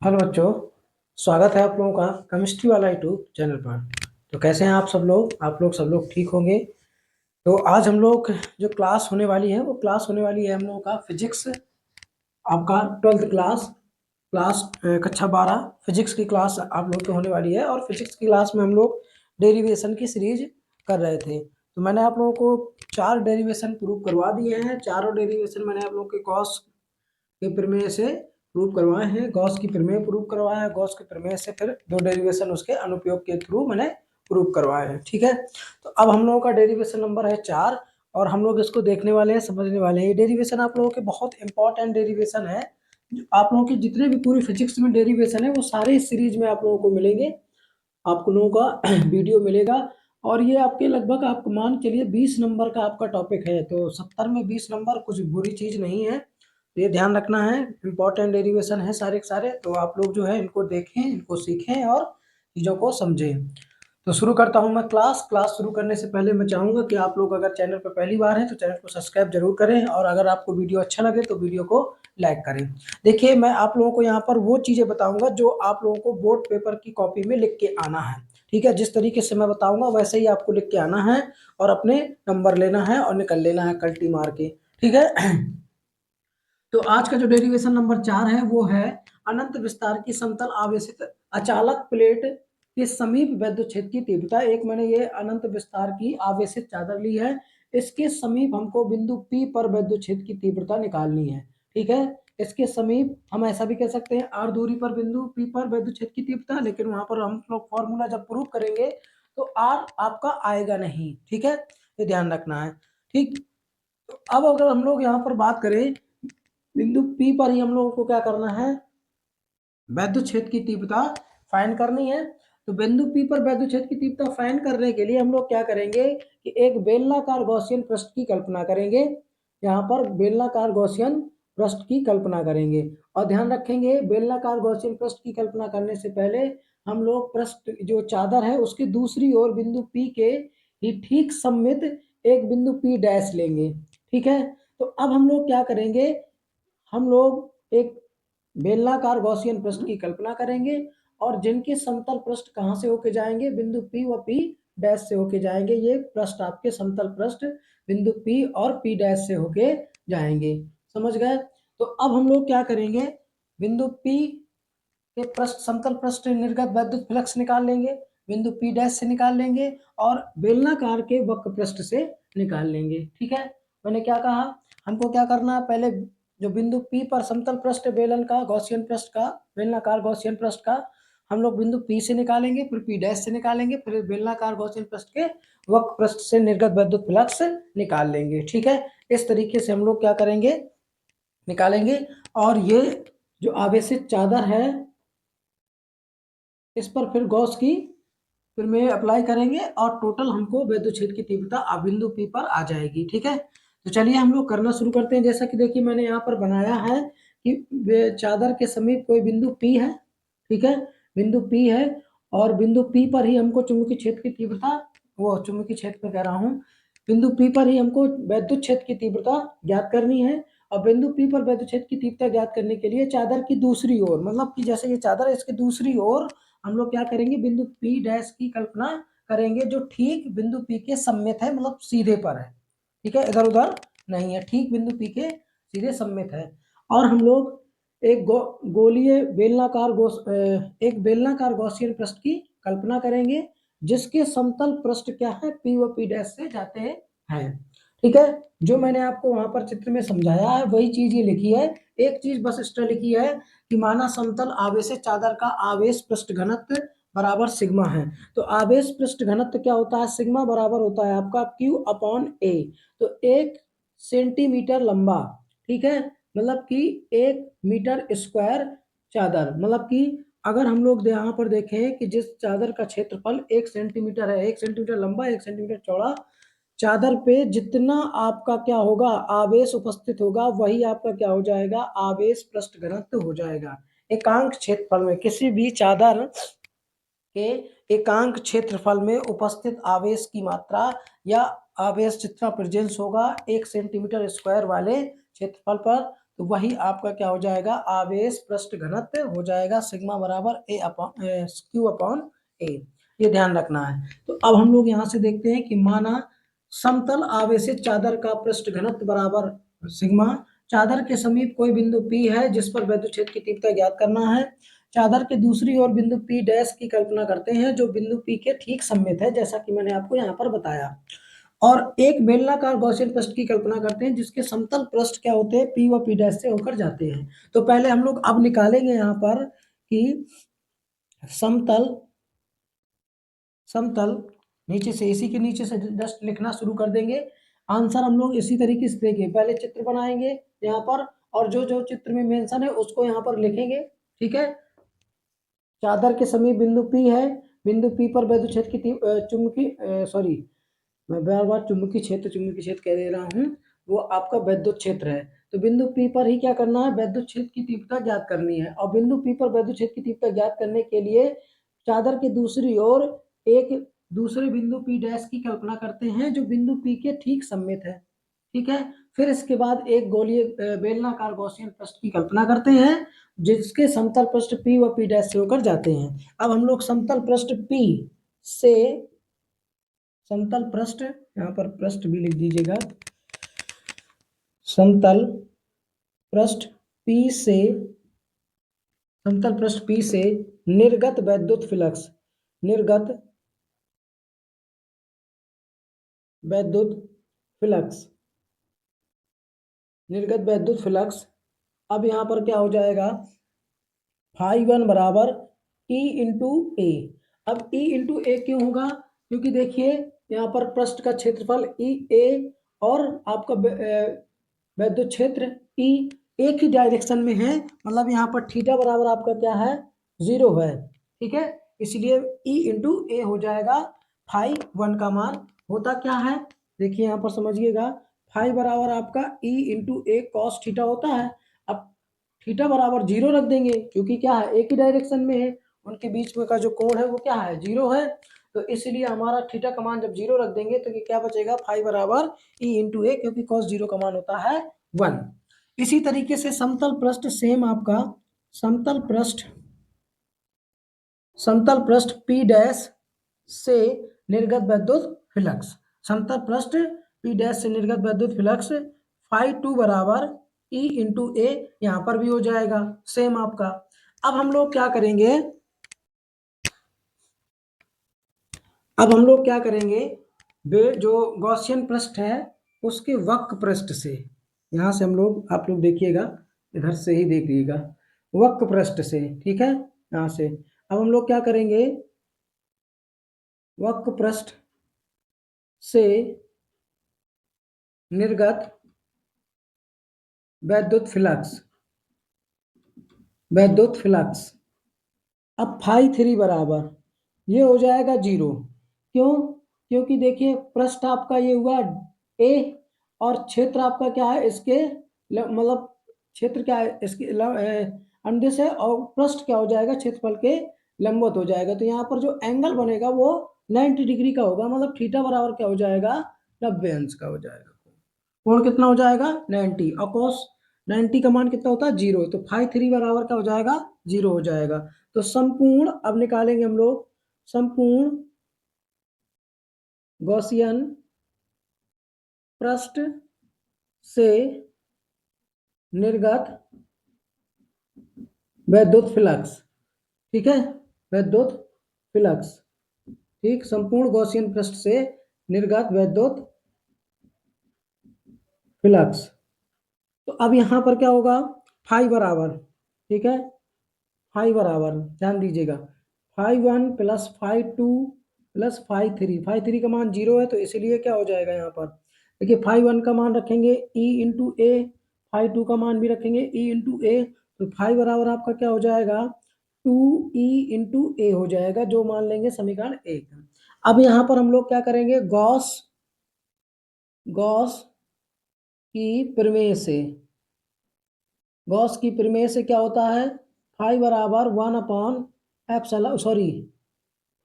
Hello बच्चों। स्वागत है आप लोगों का केमिस्ट्री वाला यूट्यूब चैनल पर। तो कैसे हैं आप लोग सब लोग ठीक होंगे। तो आज हम लोग जो क्लास होने वाली है वो क्लास होने वाली है हम लोगों का फिजिक्स। आपका 12th क्लास क्लास कक्षा 12 फिजिक्स की क्लास आप लोग की होने वाली है। और फिजिक्स की क्लास में हम लोग डेरिवेशन की सीरीज कर रहे थे। तो मैंने आप लोगों को 4 डेरिवेशन प्रूव करवा दिए हैं। चारों डेरिवेशन मैंने आप लोगों के कॉस के प्रमेय से प्रूव करवाए हैं। गॉस की प्रमेय प्रूव करवाया है। गॉस के प्रमेय से फिर दो डेरिवेशन उसके अनुप्रयोग के थ्रू मैंने प्रूव करवाए हैं। ठीक है। तो अब हम लोगों का डेरिवेशन नंबर है 4 और हम लोग इसको देखने वाले हैं, समझने वाले हैं। ये डेरिवेशन आप लोगों के बहुत इंपॉर्टेंट डेरिवेशन है। आप लोगों के जितने भी पूरी फिजिक्स में डेरिवेशन है वो सारे इस सीरीज में आप लोगों को मिलेंगे। आप लोगों का वीडियो मिलेगा। और ये आपके लगभग आप मान के चलिए 20 नंबर का आपका टॉपिक है। तो 70 में 20 नंबर कुछ बुरी चीज नहीं है। तो ये ध्यान रखना है, इंपॉर्टेंट डेरिवेशन है सारे के सारे। तो आप लोग जो है इनको देखें, इनको सीखें और चीज़ों को समझें। तो शुरू करता हूं मैं क्लास। क्लास शुरू करने से पहले मैं चाहूंगा कि आप लोग अगर चैनल पर पहली बार हैं तो चैनल को सब्सक्राइब जरूर करें, और अगर आपको वीडियो अच्छा लगे तो वीडियो को लाइक करें। देखिए, मैं आप लोगों को यहाँ पर वो चीज़ें बताऊंगा जो आप लोगों को बोर्ड पेपर की कॉपी में लिख के आना है। ठीक है, जिस तरीके से मैं बताऊंगा वैसे ही आपको लिख के आना है और अपने नंबर लेना है और निकल लेना है कल्टी मार के। ठीक है। तो आज का जो डेरिवेशन नंबर 4 है वो है अनंत विस्तार की समतल आवेशित अचालक प्लेट के समीप वैद्युत क्षेत्र की तीव्रता। एक मैंने ये अनंत विस्तार की आवेशित चादर ली है, इसके समीप हमको बिंदु P पर वैद्युत क्षेत्र की तीव्रता निकालनी है। ठीक है। इसके समीप हम ऐसा भी कह सकते हैं r दूरी पर बिंदु P पर वैद्युत क्षेत्र की तीव्रता, लेकिन वहां पर हम लोग फॉर्मूला जब प्रूव करेंगे तो r आपका आएगा नहीं। ठीक है, ये ध्यान रखना है। ठीक। तो अब अगर हम लोग यहाँ पर बात करें, बिंदु P पर ही हम लोगों को क्या करना है, वैद्युत क्षेत्र की तीव्रता फाइंड करनी है। तो बिंदु P पर वैद्युत क्षेत्र की तीव्रता फाइंड करने के लिए हम लोग क्या करेंगे कि एक बेलनाकार गॉसियन पृष्ठ की कल्पना करेंगे। यहाँ पर बेलनाकार गॉसियन पृष्ठ की कल्पना करेंगे और ध्यान रखेंगे बेलनाकार गॉसियन पृष्ठ की कल्पना करने से पहले हम लोग पृष्ठ जो चादर है उसकी दूसरी ओर बिंदु P के ही ठीक सममित एक बिंदु P डैश लेंगे। ठीक है। तो अब हम लोग क्या करेंगे, हम लोग एक बेलनाकार गॉसियन पृष्ठ की कल्पना करेंगे और जिनके समतल पृष्ठ कहाँ से होके जाएंगे, बिंदु P व P डैश से होके जाएंगे। ये पृष्ठ आपके समतल पृष्ठ बिंदु P और P डैश से होके जाएंगे। समझ गए। तो अब हम लोग क्या करेंगे, बिंदु P के पृष्ठ समतल पृष्ठ निर्गत वैद्युत फ्लक्स निकाल लेंगे, बिंदु P डैश से निकाल लेंगे और बेलनाकार के वक्र पृष्ठ से निकाल लेंगे। ठीक है। मैंने क्या कहा, हमको क्या करना है, पहले जो बिंदु P पर समतल पृष्ठ बेलन का गॉसियन पृष्ठ का बेलनाकार गॉसियन पृष्ठ का हम लोग बिंदु P से निकालेंगे, फिर P डैश से निकालेंगे, फिर बेलनाकार गॉसियन पृष्ठ के वक्र पृष्ठ से निर्गत वैद्युत फ्लक्स निकाल लेंगे। ठीक है। इस तरीके से हम लोग क्या करेंगे, निकालेंगे। और ये जो आवेशित चादर है इस पर फिर गॉस की प्रमेय अप्लाई करेंगे और टोटल हमको वैद्युत क्षेत्र की तीव्रता बिंदु P पर आ जाएगी। ठीक है। तो चलिए हम लोग करना शुरू करते हैं। जैसा कि देखिए मैंने यहाँ पर बनाया है कि चादर के समीप कोई बिंदु P है। ठीक है, बिंदु P है और बिंदु P पर ही हमको चुंबकीय क्षेत्र की तीव्रता, वो चुंबकीय क्षेत्र में कह रहा हूँ, बिंदु P पर ही हमको वैद्युत क्षेत्र की तीव्रता ज्ञात करनी है। और बिंदु P पर वैद्युत क्षेत्र की तीव्रता ज्ञात करने के लिए चादर की दूसरी ओर, मतलब कि जैसे ये चादर है इसकी दूसरी ओर हम लोग क्या करेंगे, बिंदु P डैश की कल्पना करेंगे जो ठीक बिंदु P के सम्मित है, मतलब सीधे पर है। ठीक है, इधर उधर नहीं है, ठीक बिंदु P के सीधे सम्मित है। और हम लोग एक गोलीय बेलनाकार एक बेलनाकार गॉसियन पृष्ठ की कल्पना करेंगे जिसके समतल पृष्ठ क्या है, P व P डैश से जाते हैं। ठीक है, जो मैंने आपको वहां पर चित्र में समझाया है वही चीज ये लिखी है। एक चीज बस एक्स्ट्रा लिखी है कि माना समतल आवेशित चादर का आवेश पृष्ठ घनत्व बराबर सिग्मा है। तो आवेश पृष्ठ घनत्व क्या होता है, सिग्मा बराबर होता है आपका Q अपॉन A। तो 1 सेंटीमीटर लंबा, ठीक है, मतलब कि 1 मीटर स्क्वायर चादर, मतलब कि अगर हम लोग यहाँ पर देखें कि जिस चादर का क्षेत्रफल 1 सेंटीमीटर है, 1 सेंटीमीटर लंबा 1 सेंटीमीटर चौड़ा, चादर पे जितना आपका क्या होगा, आवेश उपस्थित होगा वही आपका क्या हो जाएगा, आवेश पृष्ठ घनत्व हो जाएगा। एकांक क्षेत्रफल में किसी भी चादर के एकांक क्षेत्रफल में उपस्थित आवेश की मात्रा या आवेश जितना प्रेजेंस होगा 1 सेंटीमीटर स्क्वायर वाले क्षेत्रफल पर, तो वही आपका क्या हो जाएगा, आवेश पृष्ठ घनत्व हो जाएगा सिग्मा बराबर ए अपॉन क्यू अपॉन ए। ये ध्यान रखना है। तो अब हम लोग यहाँ से देखते हैं कि माना समतल आवेशित चादर का पृष्ठ घनत्व बराबर सिग्मा, चादर के समीप कोई बिंदु P है जिस पर विद्युत क्षेत्र की तीव्रता ज्ञात करना है। चादर के दूसरी ओर बिंदु P डैश की कल्पना करते हैं जो बिंदु P के ठीक सममित है, जैसा कि मैंने आपको यहाँ पर बताया। और एक बेलनाकार गॉसियन पृष्ठ की कल्पना करते हैं जिसके समतल पृष्ठ क्या होते हैं, P व P डैश से होकर जाते हैं। तो पहले हम लोग अब निकालेंगे यहाँ पर कि समतल नीचे से, इसी के नीचे से जस्ट लिखना शुरू कर देंगे। आंसर हम लोग इसी तरीके से देंगे, पहले चित्र बनाएंगे यहाँ पर और जो जो चित्र में मेंशन है उसको यहाँ पर लिखेंगे। ठीक है, चादर के समीप बिंदु P है, बिंदु P पर विद्युत क्षेत्र की चुंबकीय सॉरी मैं बार बार चुंबकीय क्षेत्र कह दे रहा हूँ, वो आपका विद्युत क्षेत्र है। तो बिंदु P पर ही क्या करना है, विद्युत क्षेत्र की तीव्रता ज्ञात करनी है। और बिंदु P पर विद्युत क्षेत्र की तीव्रता ज्ञात करने के लिए चादर के दूसरी ओर एक दूसरे बिंदु P डैश की कल्पना करते हैं जो बिंदु P के ठीक सममित है। ठीक है, फिर इसके बाद एक गोलीय बेलनाकार गॉसियन पृष्ठ की कल्पना करते हैं जिसके समतल पृष्ठ P व P डैश से होकर जाते हैं। अब हम लोग समतल पृष्ठ P से, समतल पृष्ठ, यहाँ पर पृष्ठ भी लिख दीजिएगा, समतल पृष्ठ P से, समतल पृष्ठ P से निर्गत वैद्युत फ्लक्स, निर्गत वैद्युत फ्लक्स, निर्गत वैद्युत फ्लक्स। अब यहाँ पर क्या हो जाएगा, φ1 बराबर E इंटू ए। अब E इंटू ए क्यों होगा, क्योंकि देखिए यहाँ पर पृष्ठ का क्षेत्रफल ई ए और आपका वैद्युत क्षेत्र E एक ही डायरेक्शन में है, मतलब यहाँ पर थीटा बराबर आपका क्या है, 0 है। ठीक है, इसलिए E इंटू ए हो जाएगा। φ1 का मान होता क्या है, देखिए यहाँ पर समझिएगा, फाई बराबर आपका E इंटू ए कॉस थीटा होता है। अब थीटा बराबर 0 रख देंगे क्योंकि क्या है, एक ही डायरेक्शन में है, उनके बीच में का जो कोण है वो क्या है, 0 है। तो इसलिए हमारा थीटा का मान जब 0 रख देंगे तो ये क्या बचेगा, फाई बराबर E इंटू ए, क्योंकि कॉस 0 का मान होता है 1। इसी तरीके से समतल पृष्ठ, सेम आपका समतल पृष्ठ P डैश से निर्गत वैद्युत फ्लक्स, समतल पृष्ठ P डैश से निर्गत वैद्युत फ्लक्स φ2 बराबर E इंटू ए, यहाँ पर भी हो जाएगा सेम आपका। अब हम लोग क्या करेंगे, जो गॉसियन पृष्ठ है उसके वक्र पृष्ठ से, यहाँ से हम लोग, आप लोग देखिएगा इधर से ही देखिएगा, वक्र पृष्ठ से, ठीक है, यहाँ से। अब हम लोग क्या करेंगे, वक्र पृष्ठ से निर्गत वैद्युत फ्लक्स, अब φ3 बराबर ये हो जाएगा 0। क्यों, क्योंकि देखिए पृष्ठ आपका ये हुआ ए और क्षेत्र आपका क्या है, इसके मतलब क्षेत्र क्या है इसके अंडे से, और पृष्ठ क्या हो जाएगा, क्षेत्रफल के लंबवत हो जाएगा। तो यहाँ पर जो एंगल बनेगा वो 90 डिग्री का होगा, मतलब थीटा बराबर क्या हो जाएगा, 90 अंश का हो जाएगा। कोण कितना हो जाएगा, 90, और cos 90 का मान कितना होता है, 0। तो φ3 बराबर क्या हो जाएगा, 0 हो जाएगा। तो संपूर्ण, अब निकालेंगे हम लोग संपूर्ण गॉसियन पृष्ठ से निर्गत वैद्युत फ्लक्स, ठीक है, वैद्युत फ्लक्स, ठीक, संपूर्ण गॉसियन पृष्ठ से निर्गत वैद्युत फ्लक्स। तो अब यहाँ पर क्या होगा, फाई बराबर, ठीक है, फाई बराबर ध्यान दीजिएगा, φ1 प्लस φ2 प्लस φ3 का मान 0 है, तो इसलिए क्या हो जाएगा, यहाँ पर देखिए φ1 का मान रखेंगे E इंटू ए, φ2 का मान भी रखेंगे E इंटू ए, तो फाई बराबर आपका क्या हो जाएगा, 2E इंटू ए हो जाएगा, जो मान लेंगे समीकरण 1। अब यहाँ पर हम लोग क्या करेंगे, गॉस की प्रमेय से क्या होता है, फाई बराबर 1 अपॉन एप्सिलॉन,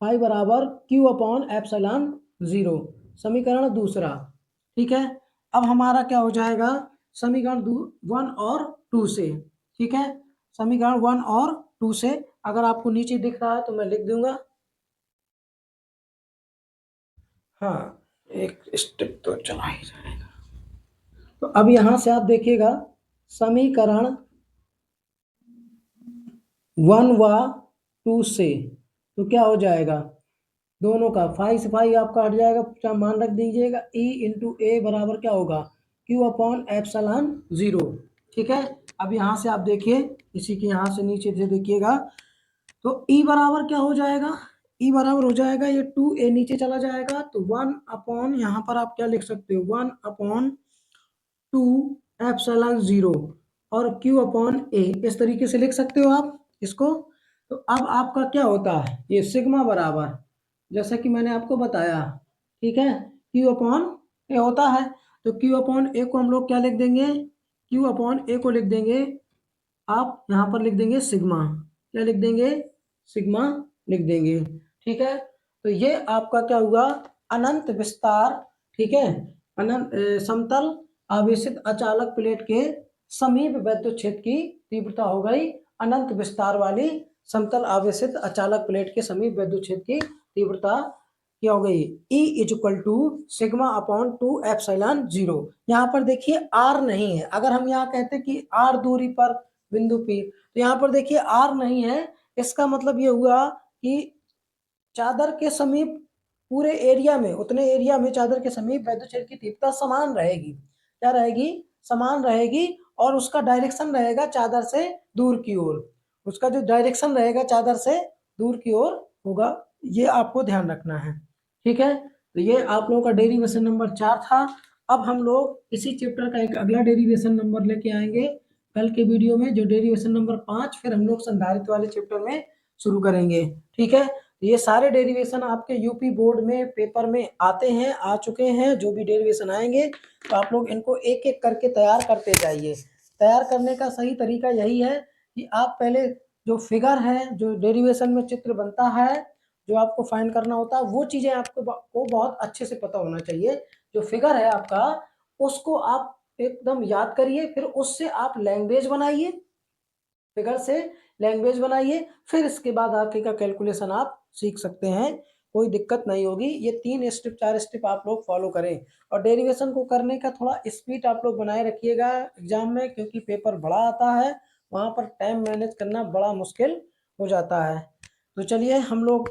फाई बराबर Q अपॉन एप्सिलॉन 0, समीकरण दूसरा। ठीक है, अब हमारा क्या हो जाएगा, समीकरण 1 और 2 से। ठीक है, समीकरण 1 और 2 से। अगर आपको नीचे दिख रहा है तो मैं लिख दूंगा। हाँ, एक स्टेप तो चला ही जाएगा। तो अब यहां से आप देखिएगा, समीकरण 1 व 2 से तो क्या हो जाएगा, दोनों का फाई से फाई आपका हट जाएगा, क्या मान रख दीजिएगा, E इंटू ए बराबर क्या होगा, Q अपॉन एप्सलॉन 0। ठीक है, अब यहाँ से आप देखिए, इसी के यहाँ से नीचे से देखिएगा, तो E बराबर क्या हो जाएगा, E बराबर हो जाएगा, ये 2a नीचे चला जाएगा, तो 1 अपॉन, यहाँ पर आप क्या लिख सकते हो, 1 अपॉन 2 एप्सलॉन 0 और Q अपॉन ए, इस तरीके से लिख सकते हो आप इसको। तो अब आपका क्या होता है, ये सिग्मा बराबर, जैसा कि मैंने आपको बताया, ठीक है, Q अपॉन ए होता है। तो Q अपॉन ए को हम लोग क्या लिख देंगे, Q अपॉन ए को लिख देंगे, आप यहाँ पर लिख देंगे सिग्मा, क्या लिख देंगे, सिग्मा लिख देंगे। ठीक है, तो ये आपका क्या हुआ, अनंत विस्तार, ठीक है, अनंत समतल आवेशित अचालक प्लेट के समीप विद्युत क्षेत्र की तीव्रता हो गई, अनंत विस्तार वाली समतल आवेशित अचालक प्लेट के समीप विद्युत क्षेत्र की तीव्रता क्या हो गई, E is equal to sigma upon 2 epsilon 0। यहाँ पर देखिए R नहीं है, अगर हम यहाँ कहते कि R दूरी पर बिंदु P, तो यहाँ पर देखिए R नहीं है, इसका मतलब ये हुआ कि चादर के समीप पूरे एरिया में, उतने एरिया में चादर के समीप विद्युत क्षेत्र की तीव्रता समान रहेगी, क्या रहेगी, समान रहेगी, और उसका डायरेक्शन रहेगा चादर से दूर की ओर, उसका जो डायरेक्शन रहेगा चादर से दूर की ओर होगा, ये आपको ध्यान रखना है। ठीक है, तो ये आप लोगों का डेरिवेशन नंबर 4 था। अब हम लोग इसी चैप्टर का एक अगला डेरिवेशन नंबर लेके आएंगे कल के वीडियो में, जो डेरिवेशन नंबर 5, फिर हम लोग संधारित्र वाले चैप्टर में शुरू करेंगे। ठीक है, ये सारे डेरिवेशन आपके यूपी बोर्ड में पेपर में आते हैं, आ चुके हैं, जो भी डेरिवेशन आएंगे तो आप लोग इनको एक एक करके तैयार करते जाइए। तैयार करने का सही तरीका यही है कि आप पहले जो फिगर है, जो डेरिवेशन में चित्र बनता है, जो आपको फाइंड करना होता है, वो चीजें आपको को बहुत अच्छे से पता होना चाहिए। जो फिगर है आपका, उसको आप एकदम याद करिए, फिर उससे आप लैंग्वेज बनाइए, फिगर से लैंग्वेज बनाइए, फिर इसके बाद आगे का कैलकुलेशन आप सीख सकते हैं, कोई दिक्कत नहीं होगी। ये 3 स्टेप 4 स्टेप आप लोग फॉलो करें, और डेरिवेशन को करने का थोड़ा स्पीड आप लोग बनाए रखिएगा एग्जाम में, क्योंकि पेपर बड़ा आता है, वहाँ पर टाइम मैनेज करना बड़ा मुश्किल हो जाता है। तो चलिए हम लोग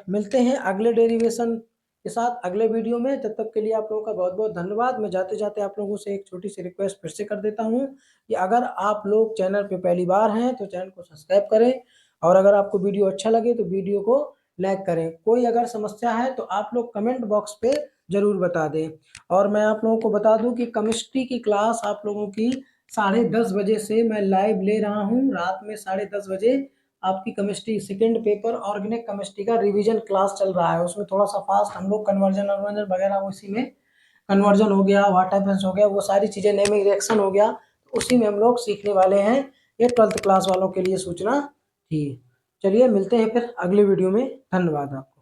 मिलते हैं अगले डेरिवेशन के साथ अगले वीडियो में। तब तक के लिए आप लोगों का बहुत बहुत धन्यवाद। मैं जाते जाते आप लोगों से एक छोटी सी रिक्वेस्ट फिर से कर देता हूँ कि अगर आप लोग चैनल पे पहली बार हैं तो चैनल को सब्सक्राइब करें, और अगर आपको वीडियो अच्छा लगे तो वीडियो को लाइक करें। कोई अगर समस्या है तो आप लोग कमेंट बॉक्स पे जरूर बता दें। और मैं आप लोगों को बता दूं कि केमिस्ट्री की क्लास आप लोगों की 10:30 बजे से मैं लाइव ले रहा हूं, रात में 10:30 बजे आपकी chemistry second paper organic chemistry का रिवीजन क्लास चल रहा है। उसमें थोड़ा सा फास्ट हम लोग कन्वर्जन वगैरह उसी में, कन्वर्जन हो गया, वाटर बेंस हो गया, वो सारी चीज़ें, नेमिंग रिएक्शन हो गया, उसी में हम लोग सीखने वाले हैं। ये 12th क्लास वालों के लिए सूचना थी। चलिए मिलते हैं फिर अगले वीडियो में, धन्यवाद आपका।